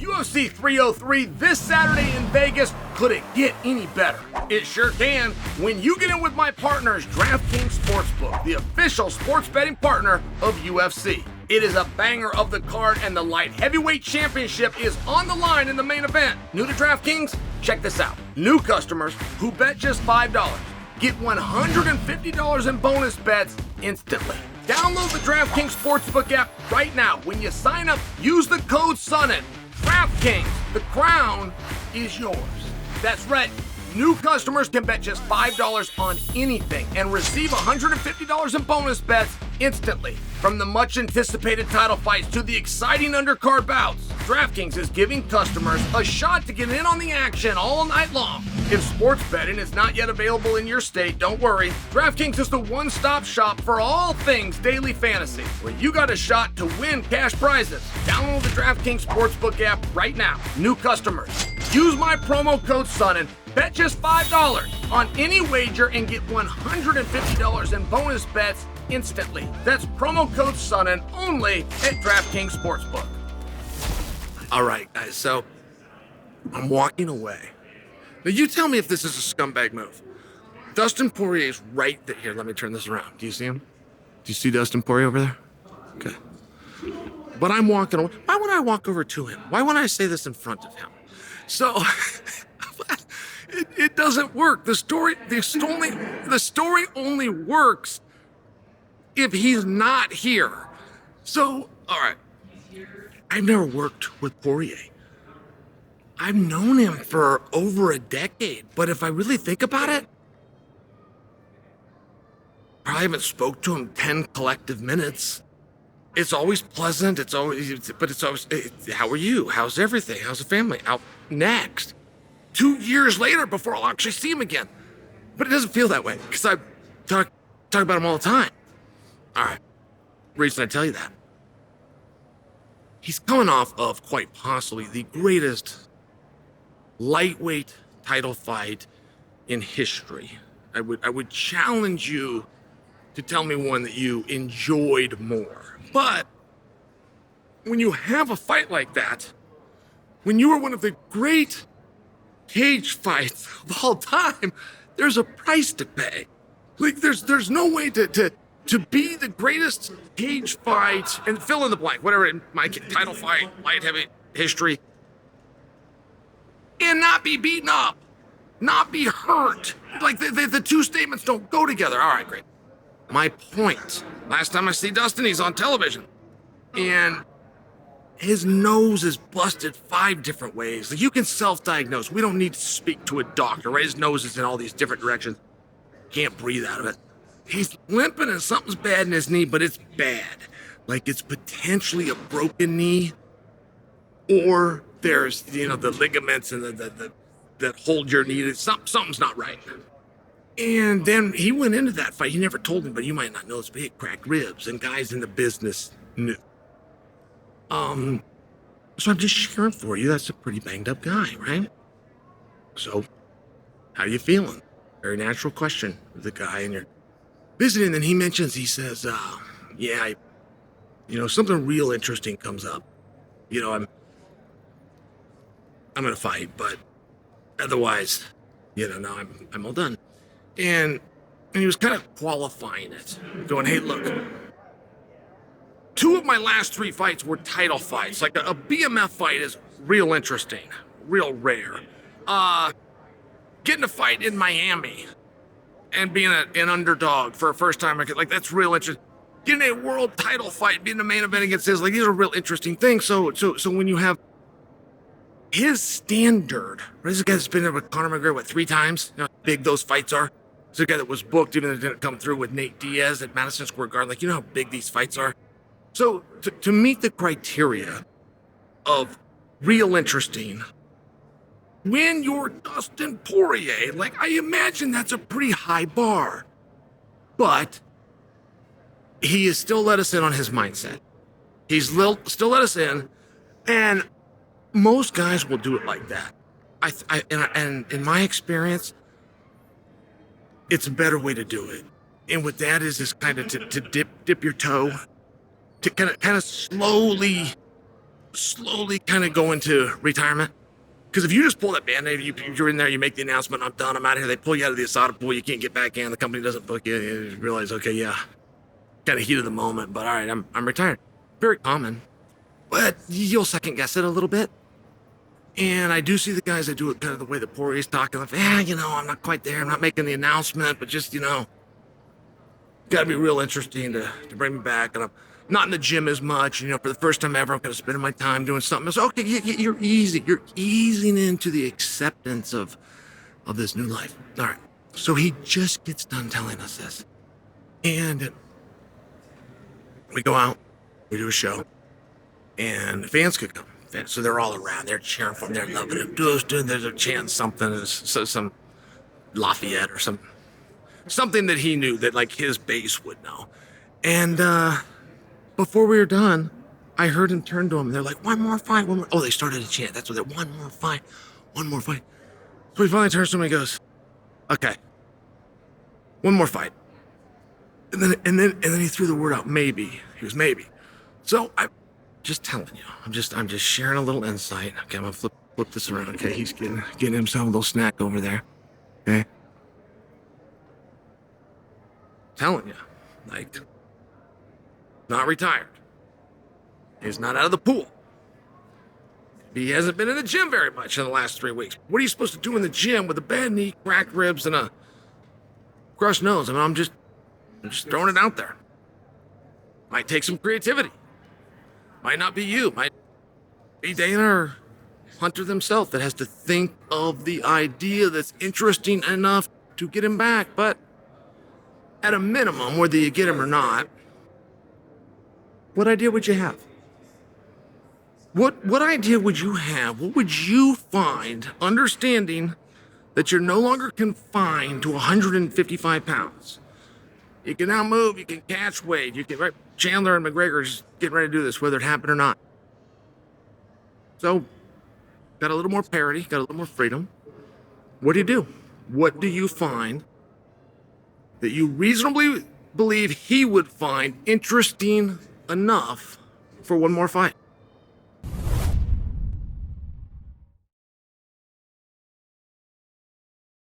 UFC 303 this Saturday in Vegas. Could it get any better? It sure can when you get in with my partners, DraftKings Sportsbook, the official sports betting partner of UFC. It is a banger of the card, and the light heavyweight championship is on the line in the main event. New to DraftKings? Check this out. New customers who bet just $5 get $150 in bonus bets instantly. Download the DraftKings Sportsbook app right now. When you sign up, use the code Sonnen. DraftKings, the crown is yours. That's right. New customers can bet just $5 on anything and receive $150 in bonus bets instantly. From the much anticipated title fights to the exciting undercard bouts, DraftKings is giving customers a shot to get in on the action all night long. If sports betting is not yet available in your state, don't worry. DraftKings is the one-stop shop for all things daily fantasy, where you got a shot to win cash prizes. Download the DraftKings Sportsbook app right now. New customers, use my promo code Sonnen. Bet just $5 on any wager and get $150 in bonus bets instantly. That's promo code Sonnen only at DraftKings Sportsbook. All right, guys, so I'm walking away. Now, you tell me if this is a scumbag move. Dustin Poirier is right there. Here, let me turn this around. Do you see him? Do you see Dustin Poirier over there? Okay. But I'm walking away. Why would I walk over to him? Why wouldn't I say this in front of him? So... It doesn't work. The story only works if he's not here. So, all right. I've never worked with Poirier. I've known him for over a decade, but if I really think about it, probably haven't spoke to him 10 collective minutes. It's always pleasant. It's always, how are you? How's everything? How's the family? Out next. 2 years later before I'll actually see him again. But it doesn't feel that way because I talk about him all the time. All right. Reason I tell you that. He's coming off of quite possibly the greatest lightweight title fight in history. I would challenge you to tell me one that you enjoyed more. But when you have a fight like that, when you are one of the great cage fights of all time, there's a price to pay. Like there's no way to be the greatest cage fight and fill in the blank, whatever, in my title fight, light heavy history, and not be beaten up, not be hurt. Like the two statements don't go together. All right, great. My point, last time I see Dustin, he's on television, and his nose is busted 5 different ways. Like, you can self-diagnose. We don't need to speak to a doctor, right? His nose is in all these different directions. Can't breathe out of it. He's limping and something's bad in his knee, but it's bad. Like, it's potentially a broken knee, or there's, the ligaments and that hold your knee. Something's not right. And then he went into that fight. He never told me, but you might not know this, but he had cracked ribs, and guys in the business knew. So I'm just sharing for you. That's a pretty banged up guy, right? So, how you feeling? Very natural question with the guy, and you're visiting, and he says, yeah, something real interesting comes up. I'm gonna fight, but otherwise, no, I'm all done. And he was kind of qualifying it, going, hey, look, 2 of my last 3 fights were title fights. Like a BMF fight is real interesting, real rare. Getting a fight in Miami and being an underdog for a first time, like that's real interesting. Getting a world title fight, being the main event against his, like these are real interesting things. So when you have his standard, right? This guy that's been there with Conor McGregor, 3 times? You know how big those fights are? This is a guy that was booked, even though it didn't come through, with Nate Diaz at Madison Square Garden. Like, you know how big these fights are? So to meet the criteria of real interesting, when you're Dustin Poirier, like, I imagine that's a pretty high bar. But he has still let us in on his mindset. He's still let us in, and most guys will do it like that. And in my experience, it's a better way to do it. And what that is kind of to dip your toe, to kind of slowly slowly kind of go into retirement? Because if you just pull that Band-Aid, you're in there, you make the announcement, I'm done, I'm out of here, they pull you out of the Asada pool, you can't get back in, the company doesn't book you, you realize, okay, yeah, kind of heat of the moment, but all right, I'm retired. Very common, but you'll second guess it a little bit. And I do see the guys that do it kind of the way that Poirier's talking, like, I'm not quite there, I'm not making the announcement, but just, got to be real interesting to bring me back. And I'm not in the gym as much, for the first time ever, I'm kind of spending my time doing something. It's okay, you're easing into the acceptance of this new life. All right, so he just gets done telling us this. And we go out, we do a show, and the fans could come. So they're all around, they're cheering for him, they're loving him. They're chanting something, some Lafayette or something that he knew that like his base would know. And before we were done, I heard him turn to him, and they're like, one more fight, one more. Oh, they started to chant. That's what they're, one more fight. So he finally turns to him and he goes, okay, one more fight. And then he threw the word out, maybe. He was maybe. So I'm just telling you, I'm just sharing a little insight. Okay, I'm gonna flip this around. Okay, he's getting himself a little snack over there. Okay, telling you, like, not retired. He's not out of the pool. He hasn't been in the gym very much in the last 3 weeks. What are you supposed to do in the gym with a bad knee, cracked ribs, and a crushed nose? I mean, I'm just throwing it out there. Might take some creativity. Might not be you. Might be Dana or Hunter themselves that has to think of the idea that's interesting enough to get him back. But at a minimum, whether you get him or not, what idea would you have? What idea would you have? What would you find, understanding that you're no longer confined to 155 pounds? You can now move, you can catch weight, you can, right? Chandler and McGregor is getting ready to do this, whether it happened or not. So, got a little more parity, got a little more freedom. What do? What do you find that you reasonably believe he would find interesting enough for one more fight?